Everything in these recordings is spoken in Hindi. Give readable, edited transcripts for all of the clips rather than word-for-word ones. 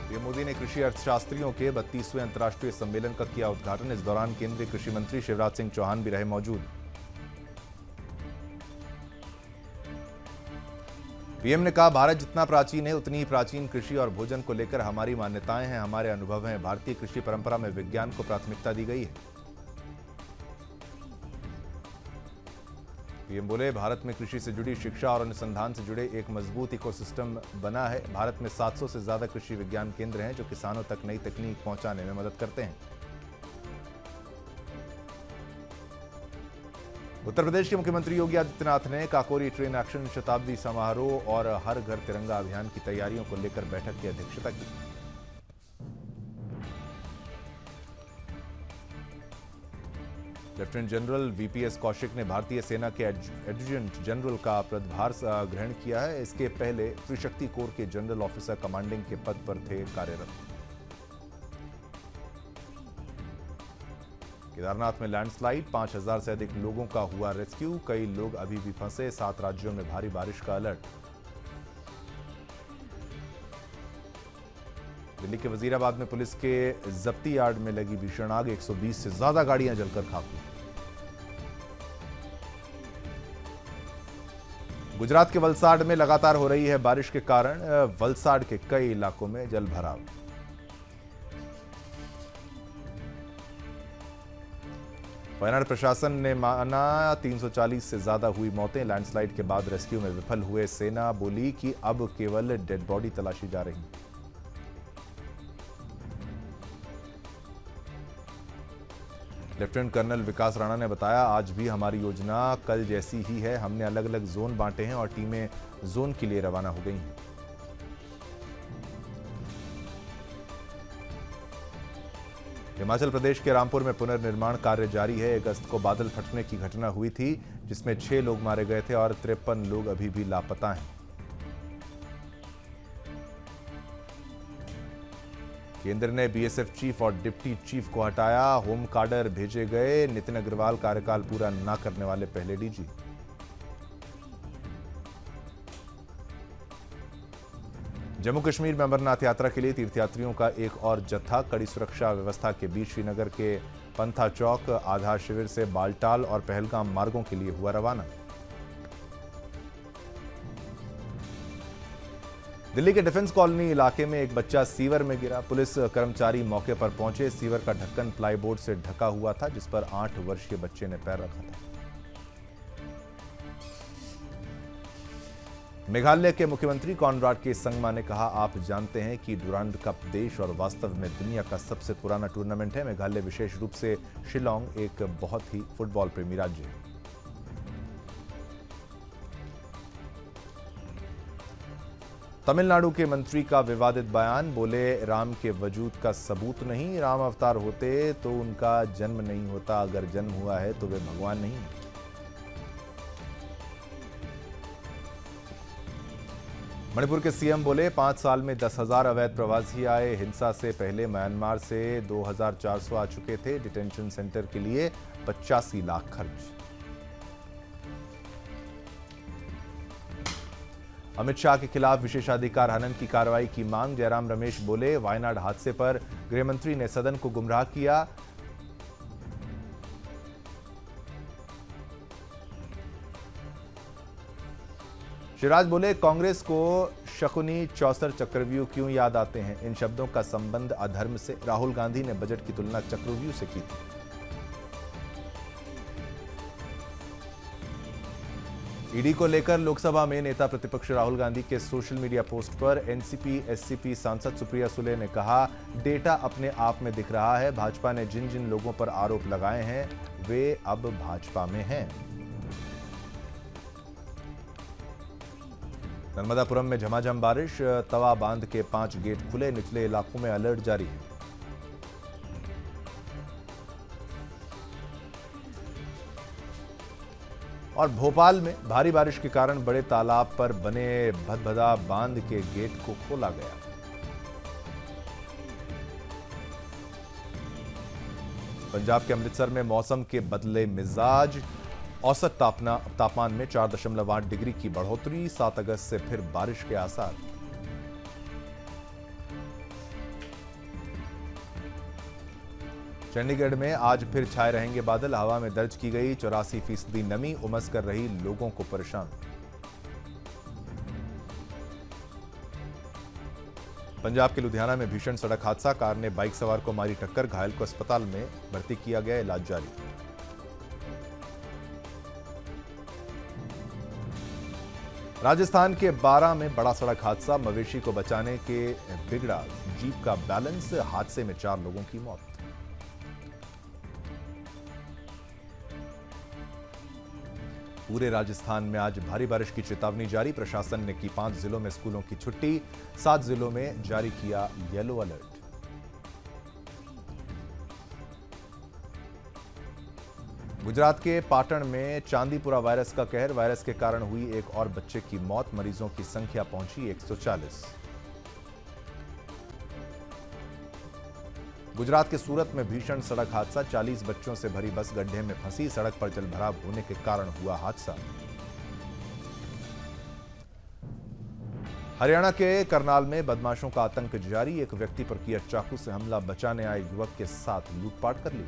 पीएम मोदी ने कृषि अर्थशास्त्रियों के 32वें अंतर्राष्ट्रीय सम्मेलन का किया उद्घाटन। इस दौरान केंद्रीय कृषि मंत्री शिवराज सिंह चौहान भी रहे मौजूद। पीएम ने कहा, भारत जितना प्राचीन है उतनी ही प्राचीन कृषि और भोजन को लेकर हमारी मान्यताएं हैं, हमारे अनुभव हैं। भारतीय कृषि परंपरा में विज्ञान को प्राथमिकता दी गई है। पीएम बोले, भारत में कृषि से जुड़ी शिक्षा और अनुसंधान से जुड़े एक मजबूत इकोसिस्टम बना है। भारत में 700 से ज्यादा कृषि विज्ञान केंद्र हैं जो किसानों तक नई तकनीक पहुंचाने में मदद करते हैं। उत्तर प्रदेश के मुख्यमंत्री योगी आदित्यनाथ ने काकोरी ट्रेन एक्शन शताब्दी समारोह और हर घर तिरंगा अभियान की तैयारियों को लेकर बैठक की अध्यक्षता की। लेफ्टिनेंट जनरल वीपीएस कौशिक ने भारतीय सेना के एडजुटेंट जनरल का पदभार ग्रहण किया है। इसके पहले त्रिशक्ति कोर के जनरल ऑफिसर कमांडिंग के पद पर थे कार्यरत। केदारनाथ में लैंडस्लाइड, 5000 से अधिक लोगों का हुआ रेस्क्यू। कई लोग अभी भी फंसे, 7 राज्यों में भारी बारिश का अलर्ट। दिल्ली के वजीराबाद में पुलिस के जब्ती यार्ड में लगी भीषण आग, 120 से ज्यादा गाड़ियां जलकर खाक हुई। गुजरात के वलसाड में लगातार हो रही है बारिश के कारण वलसाड के कई इलाकों में जल भराव। वायनाड प्रशासन ने माना 340 से ज्यादा हुई मौतें। लैंडस्लाइड के बाद रेस्क्यू में विफल हुए सेना बोली कि अब केवल डेड बॉडी तलाशी जा रही। लेफ्टिनेंट कर्नल विकास राणा ने बताया, आज भी हमारी योजना कल जैसी ही है। हमने अलग अलग जोन बांटे हैं और टीमें जोन के लिए रवाना हो गई हैं। हिमाचल प्रदेश के रामपुर में पुनर्निर्माण कार्य जारी है। 1 अगस्त को बादल फटने की घटना हुई थी जिसमें 6 लोग मारे गए थे और 53 लोग अभी भी लापता हैं। केंद्र ने बीएसएफ चीफ और डिप्टी चीफ को हटाया। होम काडर भेजे गए। नितिन अग्रवाल कार्यकाल पूरा न करने वाले पहले डीजी। जम्मू कश्मीर में अमरनाथ यात्रा के लिए तीर्थयात्रियों का एक और जत्था कड़ी सुरक्षा व्यवस्था के बीच श्रीनगर के पंथा चौक आधार शिविर से बालटाल और पहलगाम मार्गों के लिए हुआ रवाना। दिल्ली के डिफेंस कॉलोनी इलाके में एक बच्चा सीवर में गिरा। पुलिस कर्मचारी मौके पर पहुंचे। सीवर का ढक्कन प्लाईबोर्ड से ढका हुआ था जिस पर 8 वर्षीय बच्चे ने पैर रखा था। मेघालय के मुख्यमंत्री कॉनराड के संगमा ने कहा, आप जानते हैं कि डुरांड कप देश और वास्तव में दुनिया का सबसे पुराना टूर्नामेंट है। मेघालय विशेष रूप से शिलोंग एक बहुत ही फुटबॉल प्रेमी राज्य है। तमिलनाडु के मंत्री का विवादित बयान, बोले राम के वजूद का सबूत नहीं। राम अवतार होते तो उनका जन्म नहीं होता। अगर जन्म हुआ है तो वे भगवान नहीं। मणिपुर के सीएम बोले, 5 साल में 10,000 अवैध प्रवासी आए। हिंसा से पहले म्यांमार से 2,400 आ चुके थे। डिटेंशन सेंटर के लिए 85 लाख खर्च। अमित शाह के खिलाफ विशेषाधिकार हनन की कार्रवाई की मांग। जयराम रमेश बोले, वायनाड हादसे पर गृहमंत्री ने सदन को गुमराह किया। शिवराज बोले, कांग्रेस को शकुनी 64 चक्रव्यूह क्यों याद आते हैं? इन शब्दों का संबंध अधर्म से। राहुल गांधी ने बजट की तुलना चक्रव्यूह से की थी। ईडी को लेकर लोकसभा में नेता प्रतिपक्ष राहुल गांधी के सोशल मीडिया पोस्ट पर एनसीपी एससीपी सांसद सुप्रिया सुले ने कहा, डेटा अपने आप में दिख रहा है। भाजपा ने जिन जिन लोगों पर आरोप लगाए हैं वे अब भाजपा में हैं। नर्मदापुरम में झमाझम बारिश। तवा बांध के 5 गेट खुले। निचले इलाकों में अलर्ट जारी है। और भोपाल में भारी बारिश के कारण बड़े तालाब पर बने भदभदा बांध के गेट को खोला गया। पंजाब के अमृतसर में मौसम के बदले मिजाज। औसत तापमान में 4.8 डिग्री की बढ़ोतरी। 7 अगस्त से फिर बारिश के आसार। चंडीगढ़ में आज फिर छाए रहेंगे बादल, हवा में दर्ज की गई 84% नमी, उमस कर रही लोगों को परेशान। पंजाब के लुधियाना में भीषण सड़क हादसा, कार ने बाइक सवार को मारी टक्कर, घायल को अस्पताल में भर्ती किया गया, इलाज जारी। राजस्थान के बारां में बड़ा सड़क हादसा, मवेशी को बचाने के बिगड़ा जीप का बैलेंस, हादसे में 4 लोगों की मौत। पूरे राजस्थान में आज भारी बारिश की चेतावनी जारी, प्रशासन ने की 5 जिलों में स्कूलों की छुट्टी, 7 जिलों में जारी किया येलो अलर्ट। गुजरात के पाटण में चांदीपुरा वायरस का कहर, वायरस के कारण हुई एक और बच्चे की मौत, मरीजों की संख्या पहुंची 140। गुजरात के सूरत में भीषण सड़क हादसा, 40 बच्चों से भरी बस गड्ढे में फंसी, सड़क पर जलभराव होने के कारण हुआ हादसा। हरियाणा के करनाल में बदमाशों का आतंक जारी, एक व्यक्ति पर किया चाकू से हमला, बचाने आए युवक के साथ लूटपाट कर ली।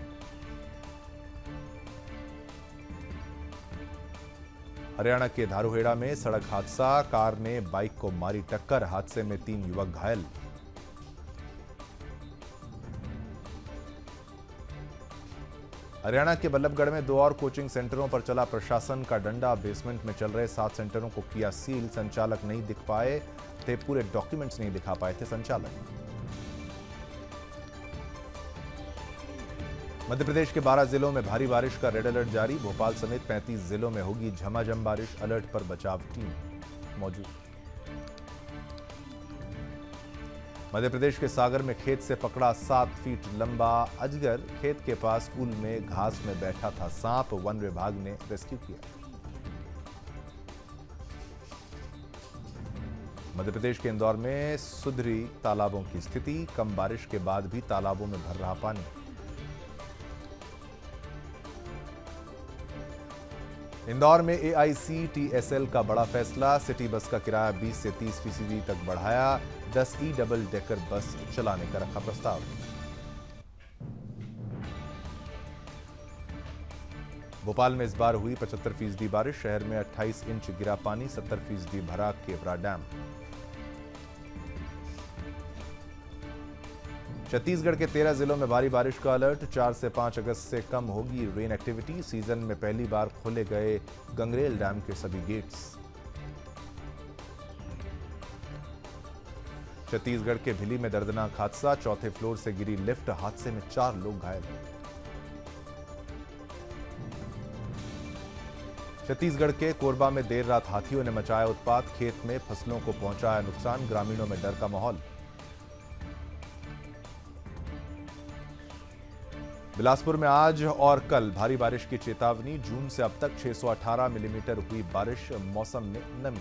हरियाणा के धारूहेड़ा में सड़क हादसा, कार ने बाइक को मारी टक्कर, हादसे में 3 युवक घायल। हरियाणा के बल्लभगढ़ में 2 और कोचिंग सेंटरों पर चला प्रशासन का डंडा, बेसमेंट में चल रहे 7 सेंटरों को किया सील, संचालक नहीं दिख पाए थे, पूरे डॉक्यूमेंट्स नहीं दिखा पाए थे संचालक। मध्य प्रदेश के 12 जिलों में भारी बारिश का रेड अलर्ट जारी, भोपाल समेत 35 जिलों में होगी झमाझम बारिश, अलर्ट पर बचाव टीम मौजूद। मध्य प्रदेश के सागर में खेत से पकड़ा 7 फीट लंबा अजगर, खेत के पास स्कूल में घास में बैठा था सांप, वन विभाग ने रेस्क्यू किया। मध्य प्रदेश के इंदौर में सुधरी तालाबों की स्थिति, कम बारिश के बाद भी तालाबों में भर रहा पानी। इंदौर में AICTSL का बड़ा फैसला, सिटी बस का किराया 20 से 30% तक बढ़ाया, 10 डबल डेकर बस चलाने का रखा प्रस्ताव। भोपाल में इस बार हुई 75% बारिश, शहर में 28 इंच गिरा पानी, 70% भरा केवरा डैम। छत्तीसगढ़ के 13 जिलों में भारी बारिश का अलर्ट, 4 से 5 अगस्त से कम होगी रेन एक्टिविटी, सीजन में पहली बार खोले गए गंगरेल डैम के सभी गेट्स। छत्तीसगढ़ के भिली में दर्दनाक हादसा, 4थे फ्लोर से गिरी लिफ्ट, हादसे में 4 लोग घायल। छत्तीसगढ़ के कोरबा में देर रात हाथियों ने मचाया उत्पात, खेत में फसलों को पहुंचाया नुकसान, ग्रामीणों में डर का माहौल। बिलासपुर में आज और कल भारी बारिश की चेतावनी, जून से अब तक 618 मिलीमीटर हुई बारिश, मौसम में नमी।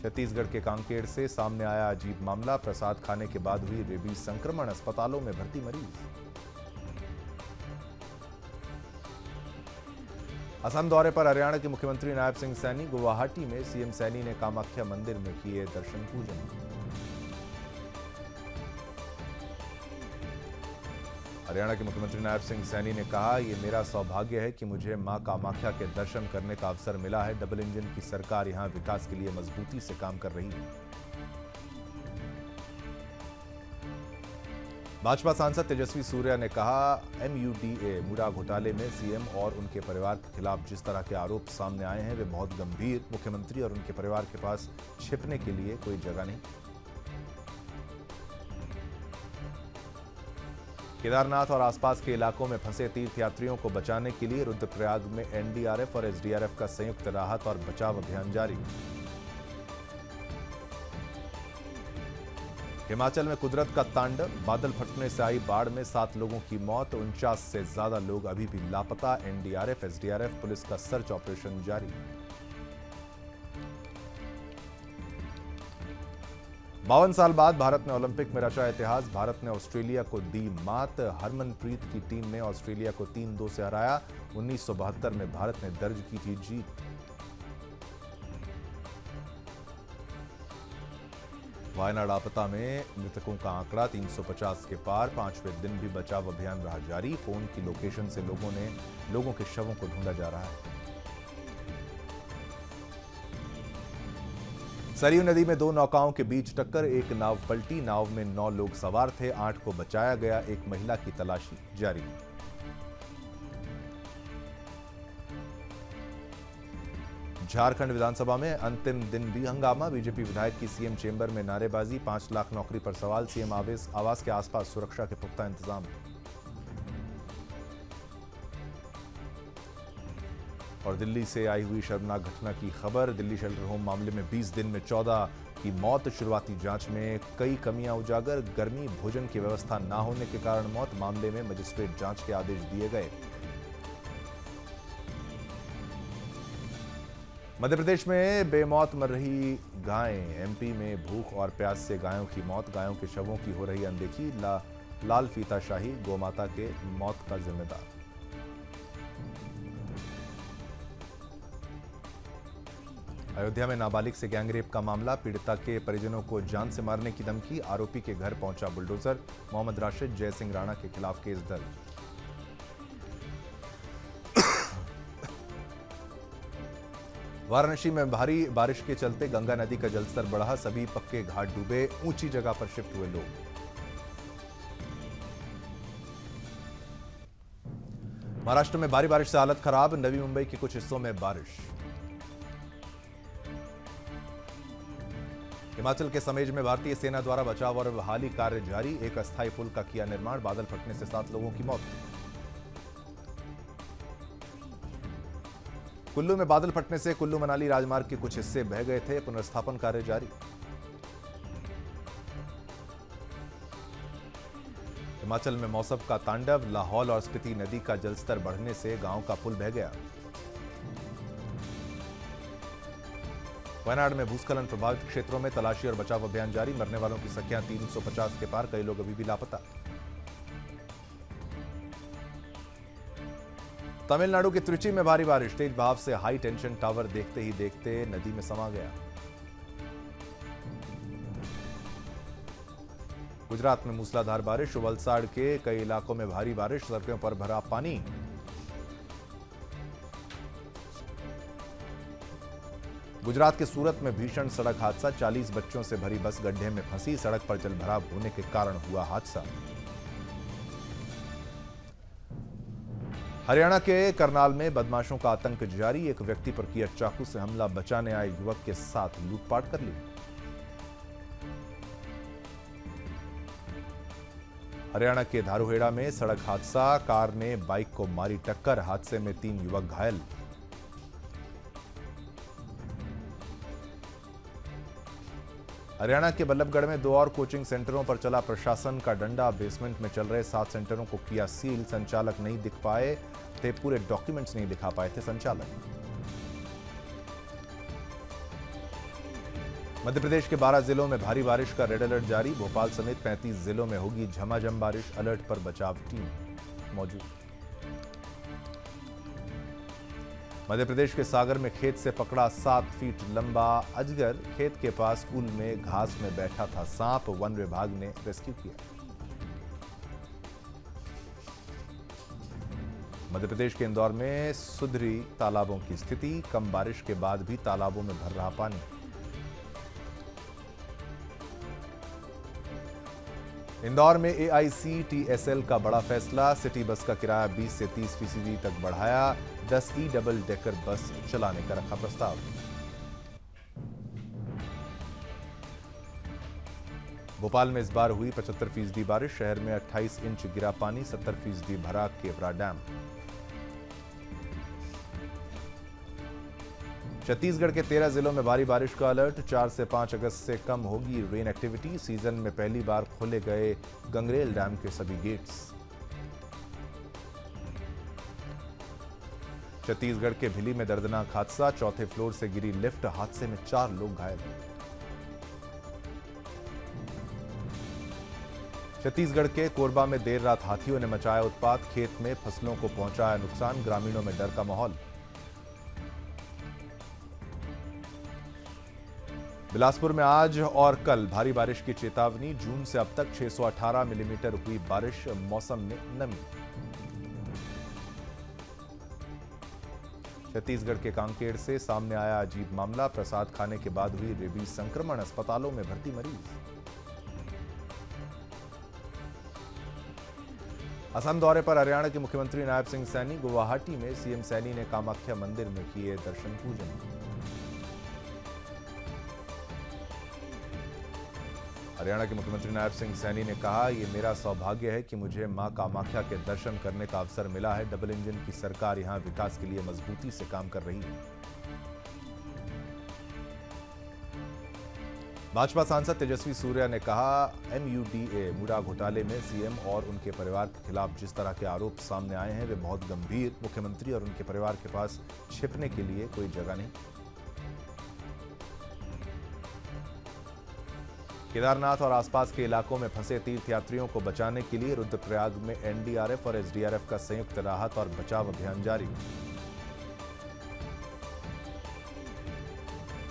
छत्तीसगढ़ के कांकेर से सामने आया अजीब मामला, प्रसाद खाने के बाद हुई रेबीज संक्रमण, अस्पतालों में भर्ती मरीज। असम दौरे पर हरियाणा के मुख्यमंत्री नायब सिंह सैनी, गुवाहाटी में सीएम सैनी ने कामाख्या मंदिर में किए दर्शन पूजन। हरियाणा के मुख्यमंत्री नायब सिंह सैनी ने कहा, ये मेरा सौभाग्य है कि मुझे मां कामाख्या के दर्शन करने का अवसर मिला है, डबल इंजन की सरकार यहां विकास के लिए मजबूती से काम कर रही है। भाजपा सांसद तेजस्वी सूर्या ने कहा, MUDA मुडा घोटाले में सीएम और उनके परिवार के खिलाफ जिस तरह के आरोप सामने आए हैं वे बहुत गंभीर, मुख्यमंत्री और उनके परिवार के पास छिपने के लिए कोई जगह नहीं। केदारनाथ और आसपास के इलाकों में फंसे तीर्थयात्रियों को बचाने के लिए रुद्रप्रयाग में NDRF और SDRF का संयुक्त राहत और बचाव अभियान जारी। हिमाचल में कुदरत का तांडव, बादल फटने से आई बाढ़ में 7 लोगों की मौत, 49 से ज्यादा लोग अभी भी लापता, NDRF, SDRF, पुलिस का सर्च ऑपरेशन जारी। 52 साल बाद भारत ने ओलंपिक में रचा इतिहास, भारत ने ऑस्ट्रेलिया को दी मात, हरमनप्रीत की टीम ने ऑस्ट्रेलिया को 3-2 से हराया, 1972 में भारत ने दर्ज की थी जीत। वायनाड आपदा में मृतकों का आंकड़ा 350 के पार। 5वें दिन भी बचाव अभियान रहा जारी। फोन की लोकेशन से लोगों के शवों को ढूंढा जा रहा है। सरयू नदी में 2 नौकाओं के बीच टक्कर, एक नाव पलटी। नाव में 9 लोग सवार थे, 8 को बचाया गया। एक महिला की तलाशी जारी। झारखंड विधानसभा में अंतिम दिन भी हंगामा। बीजेपी विधायक की सीएम चेंबर में नारेबाजी। 5 लाख नौकरी पर सवाल। सीएम आवास के आसपास सुरक्षा के पुख्ता इंतजाम। और दिल्ली से आई हुई शर्मनाक घटना की खबर। दिल्ली शेल्टर होम मामले में 20 दिन में 14 की मौत। शुरुआती जांच में कई कमियां उजागर। गर्मी भोजन की व्यवस्था न होने के कारण मौत। मामले में मजिस्ट्रेट जांच के आदेश दिए गए। मध्य प्रदेश में बेमौत मर रही गायें। एमपी में भूख और प्यास से गायों की मौत। गायों के शवों की हो रही अनदेखी। लाल फीताशाही गोमाता के मौत का जिम्मेदार। अयोध्या में नाबालिग से गैंगरेप का मामला। पीड़िता के परिजनों को जान से मारने की धमकी। आरोपी के घर पहुंचा बुलडोजर। मोहम्मद राशिद, जय सिंह राणा के खिलाफ केस दर्ज। वाराणसी में भारी बारिश के चलते गंगा नदी का जलस्तर बढ़ा। सभी पक्के घाट डूबे। ऊंची जगह पर शिफ्ट हुए लोग। महाराष्ट्र में भारी बारिश से हालत खराब। नवी मुंबई के कुछ हिस्सों में बारिश। हिमाचल के समेज में भारतीय सेना द्वारा बचाव और बहाली कार्य जारी। एक अस्थायी पुल का किया निर्माण। बादल फटने से 7 लोगों की मौत। कुल्लू में बादल फटने से कुल्लू मनाली राजमार्ग के कुछ हिस्से बह गए थे। पुनर्स्थापन कार्य जारी। हिमाचल में मौसम का तांडव। लाहौल और स्पीति नदी का जलस्तर बढ़ने से गांव का पुल बह गया। वायनाड में भूस्खलन प्रभावित क्षेत्रों में तलाशी और बचाव अभियान जारी। मरने वालों की संख्या 350 के पार। कई लोग अभी भी लापता। तमिलनाडु के त्रिची में भारी बारिश। तेज बहाव से हाई टेंशन टावर देखते ही देखते नदी में समा गया। गुजरात में मूसलाधार बारिश। वलसाड़ के कई इलाकों में भारी बारिश। सड़कों पर भरा पानी। गुजरात के सूरत में भीषण सड़क हादसा। 40 बच्चों से भरी बस गड्ढे में फंसी। सड़क पर जलभराव होने के कारण हुआ हादसा। हरियाणा के करनाल में बदमाशों का आतंक जारी। एक व्यक्ति पर किया चाकू से हमला। बचाने आए युवक के साथ लूटपाट कर ली। हरियाणा के धारूहेड़ा में सड़क हादसा। कार ने बाइक को मारी टक्कर। हादसे में 3 युवक घायल। हरियाणा के बल्लभगढ़ में 2 और कोचिंग सेंटरों पर चला प्रशासन का डंडा। बेसमेंट में चल रहे 7 सेंटरों को किया सील। संचालक नहीं दिख पाए थे। पूरे डॉक्यूमेंट्स नहीं दिखा पाए थे संचालक। मध्य प्रदेश के 12 जिलों में भारी बारिश का रेड अलर्ट जारी। भोपाल समेत 35 जिलों में होगी झमाझम बारिश। अलर्ट पर बचाव टीम मौजूद। मध्य प्रदेश के सागर में खेत से पकड़ा 7 फीट लंबा अजगर। खेत के पास स्कूल में घास में बैठा था सांप। वन विभाग ने रेस्क्यू किया। मध्य प्रदेश के इंदौर में सुधरी तालाबों की स्थिति। कम बारिश के बाद भी तालाबों में भर रहा पानी। इंदौर में AICTSL का बड़ा फैसला। सिटी बस का किराया 20 से 30% तक बढ़ाया। 10 डबल डेकर बस चलाने का रखा प्रस्ताव। भोपाल में इस बार हुई 75% बारिश। शहर में 28 इंच गिरा पानी। 70% भरा केवरा डैम। छत्तीसगढ़ के 13 जिलों में भारी बारिश का अलर्ट। 4 से 5 अगस्त से कम होगी रेन एक्टिविटी। सीजन में पहली बार खोले गए गंगरेल डैम के सभी गेट्स। छत्तीसगढ़ के भिली में दर्दनाक हादसा। 4थे फ्लोर से गिरी लिफ्ट। हादसे में 4 लोग घायल। छत्तीसगढ़ के कोरबा में देर रात हाथियों ने मचाया उत्पात। खेत में फसलों को पहुंचाया नुकसान। ग्रामीणों में डर का माहौल। बिलासपुर में आज और कल भारी बारिश की चेतावनी। जून से अब तक 618 मिलीमीटर हुई बारिश। मौसम में नमी। छत्तीसगढ़ के कांकेर से सामने आया अजीब मामला। प्रसाद खाने के बाद हुई रेबीज संक्रमण। अस्पतालों में भर्ती मरीज। असम दौरे पर हरियाणा के मुख्यमंत्री नायब सिंह सैनी। गुवाहाटी में सीएम सैनी ने कामाख्या मंदिर में किए दर्शन पूजन। हरियाणा के मुख्यमंत्री नायब सिंह सैनी ने कहा, ये मेरा सौभाग्य है कि मुझे मां कामाख्या के दर्शन करने का अवसर मिला है। डबल इंजन की सरकार यहां विकास के लिए मजबूती से काम कर रही है। भाजपा सांसद तेजस्वी सूर्या ने कहा, MUDA मुडा घोटाले में सीएम और उनके परिवार के खिलाफ जिस तरह के आरोप सामने आए हैं वे बहुत गंभीर। मुख्यमंत्री और उनके परिवार के पास छिपने के लिए कोई जगह नहीं। केदारनाथ और आसपास के इलाकों में फंसे तीर्थयात्रियों को बचाने के लिए रुद्रप्रयाग में NDRF और SDRF का संयुक्त राहत और बचाव अभियान जारी।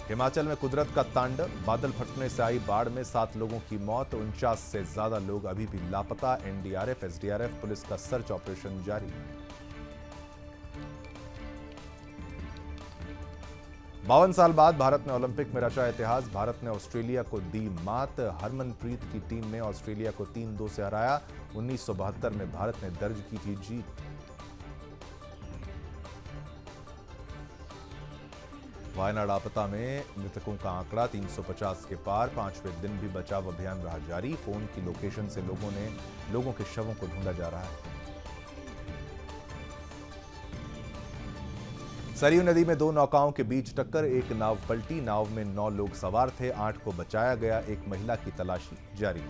हिमाचल में कुदरत का तांडव। बादल फटने से आई बाढ़ में 7 लोगों की मौत। 49 से ज्यादा लोग अभी भी लापता। NDRF, SDRF, पुलिस का सर्च ऑपरेशन जारी। 52 साल बाद भारत ने ओलंपिक में रचा इतिहास। भारत ने ऑस्ट्रेलिया को दी मात। हरमनप्रीत की टीम ने ऑस्ट्रेलिया को 3-2 से हराया। 1972 में भारत ने दर्ज की थी जीत। वायनाड आपदा में मृतकों का आंकड़ा 350 के पार। 5वें दिन भी बचाव अभियान रहा जारी। फोन की लोकेशन से लोगों के शवों को ढूंढा जा रहा है। सरयू नदी में 2 नौकाओं के बीच टक्कर। एक नाव पलटी। नाव में 9 लोग सवार थे। 8 को बचाया गया। एक महिला की तलाशी जारी।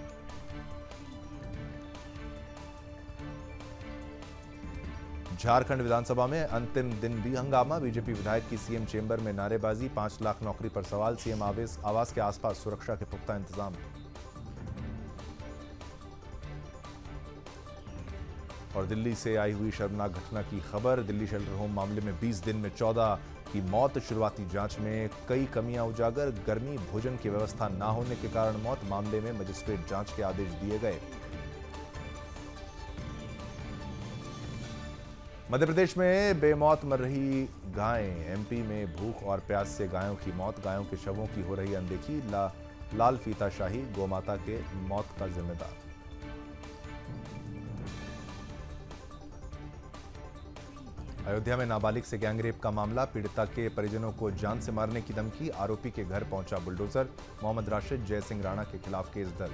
झारखंड विधानसभा में अंतिम दिन भी हंगामा। बीजेपी विधायक की सीएम चेंबर में नारेबाजी। 5 लाख नौकरी पर सवाल। सीएम आवास के आसपास सुरक्षा के पुख्ता इंतजाम। और दिल्ली से आई हुई शर्मनाक घटना की खबर। दिल्ली शेल्टर होम मामले में 20 दिन में 14 की मौत। शुरुआती जांच में कई कमियां उजागर। गर्मी भोजन की व्यवस्था न होने के कारण मौत। मामले में मजिस्ट्रेट जांच के आदेश दिए गए। मध्य प्रदेश में बेमौत मर रही गायें। MP में भूख और प्यास से गायों की मौत। गायों के शवों की हो रही अनदेखी। लाल फीताशाही गोमाता के मौत का जिम्मेदार। अयोध्या में नाबालिग से गैंगरेप का मामला। पीड़िता के परिजनों को जान से मारने की धमकी। आरोपी के घर पहुंचा बुलडोजर। मोहम्मद राशिद, जय सिंह राणा के खिलाफ केस दर्ज।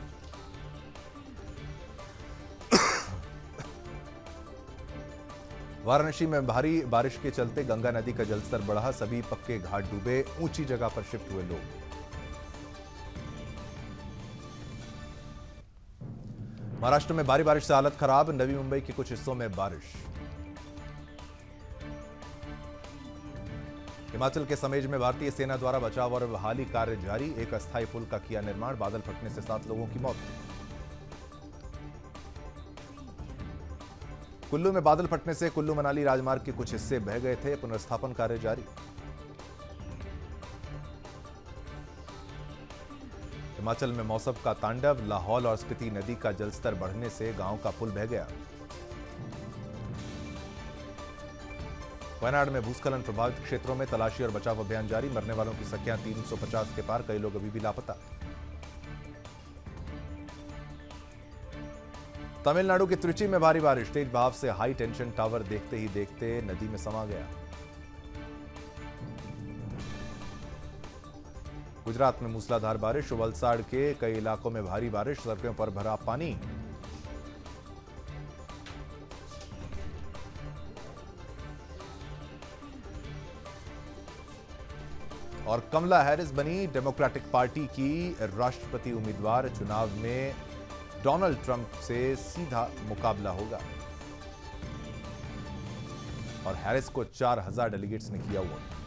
वाराणसी में भारी बारिश के चलते गंगा नदी का जलस्तर बढ़ा। सभी पक्के घाट डूबे। ऊंची जगह पर शिफ्ट हुए लोग। महाराष्ट्र में भारी बारिश से हालत खराब। नवी मुंबई के कुछ हिस्सों में बारिश। हिमाचल के समेज में भारतीय सेना द्वारा बचाव और बहाली कार्य जारी। एक अस्थायी पुल का किया निर्माण। बादल फटने से 7 लोगों की मौत। कुल्लू में बादल फटने से कुल्लू मनाली राजमार्ग के कुछ हिस्से बह गए थे। पुनर्स्थापन कार्य जारी। हिमाचल में मौसम का तांडव। लाहौल और स्पीति नदी का जलस्तर बढ़ने से गांव का पुल बह गया। वायनाड में भूस्खलन प्रभावित क्षेत्रों में तलाशी और बचाव अभियान जारी। मरने वालों की संख्या 350 के पार। कई लोग अभी भी लापता। तमिलनाडु के त्रिची में भारी बारिश। तेज बहाव से हाई टेंशन टावर देखते ही देखते नदी में समा गया। गुजरात में मूसलाधार बारिश। वलसाड़ के कई इलाकों में भारी बारिश। सड़कों पर भरा पानी। और कमला हैरिस बनी डेमोक्रेटिक पार्टी की राष्ट्रपति उम्मीदवार। चुनाव में डोनाल्ड ट्रंप से सीधा मुकाबला होगा। और हैरिस को 4000 डेलीगेट्स ने किया वोट।